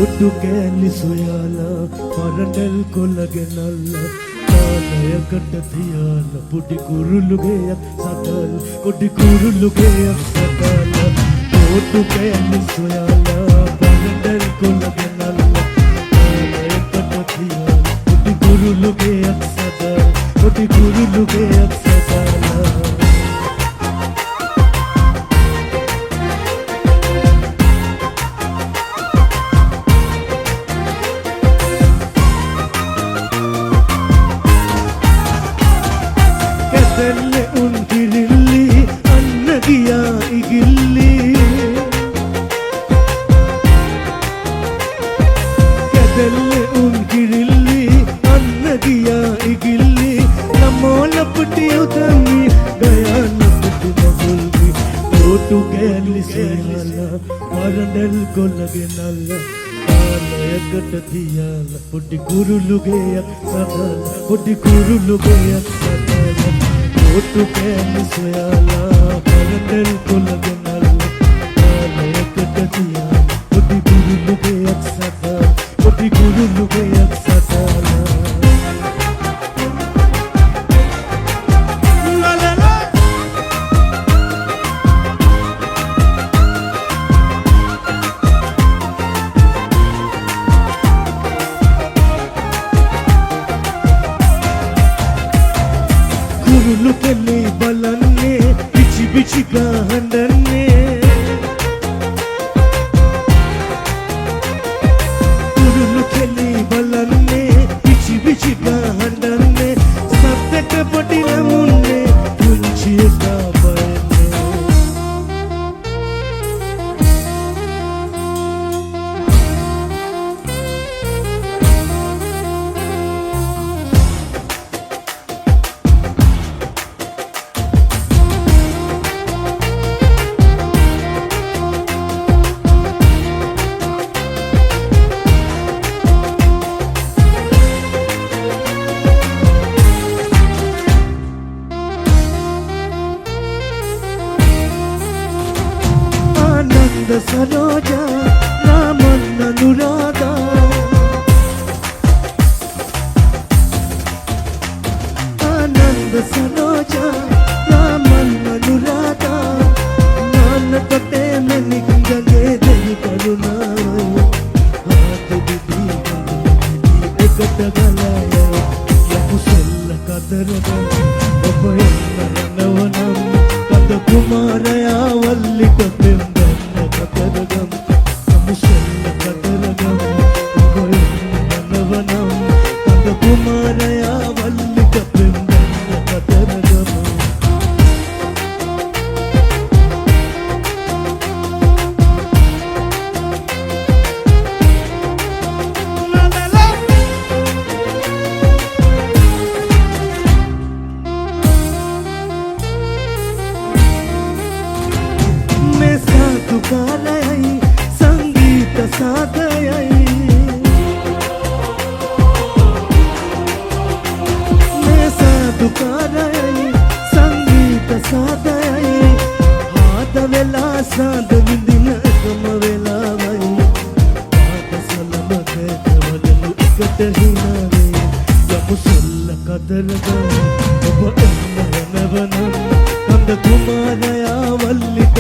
ඔට්ටු කෑලි සොයාලා පරණල් කොල්ලගෙනල්ලා කාලයකට තියාලා පොඩි කුරුල්ලු ගෙයක් සතලා පොඩි කුරුල්ලු ගෙයක් සතලා ඔට්ටු කෑලි සොයාලා පරණල් කොල්ලගෙනල්ලා කාලයකට තියාලා පොඩි කුරුල්ලු ගෙයක් සතලා පොඩි කුරුල්ලු ගෙයක් සතලා කැදල්ලෙ උන් කිරිල්ලි අන්න ගියා ඉගිල්ලි කැදල්ලෙ උන් කිරිල්ලි අන්න ගියා ඉගිල්ලි නමෝල පුටි උතමි ගයන පුටි මගුල්වි ඔට්ටු කෑලි සොයාලා පරණල් කොල්ලගෙනල්ලා කාලයකට තියාලා පොඩි කුරුල්ලු ගෙයක් සතලා පොඩි කුරුල්ලු ගෙයක් සතලා ඔට්ටු කෑලි සොයාලා පරණල් කොල්ලගෙනල්ලා කාලයකට තියාලා පොඩි කුරුල්ලු ගෙයක් සතලා පොඩි කුරුල්ලු ගෙයක් සතලා කුරුල්ලු කෙල්ලේ බලන්නේ පිචි පිචි ගහන්නේ කුරුල්ලු කෙල්ලේ බලන්නේ පිචි පිචි ගහන්නේ සත්‍යක පොඩි ළමුන්නේ පුංචි එකා බයන්නේ सरोजा रामन अनुराधा आनंद सरोजा रामन अनुराधा नान तटे में निकंगे दही करुणा हाथ दीदी एकट गलाया यकुसल कदरगा अभयनवनम कद कुमारया वल्लिक कदरगम समुशल कदरगम गोयनवनम कद कुमारया वल्लिक कदरगम साधुकालय संगीत साधय मैं साधुकालय संगीत साधय हाथ वेला साध विदिन कम वेला वै हाथ सलम के वदनु इकट हिनावे यमुसल कदरगा अब नवनम कंद कुमारया वल्लिक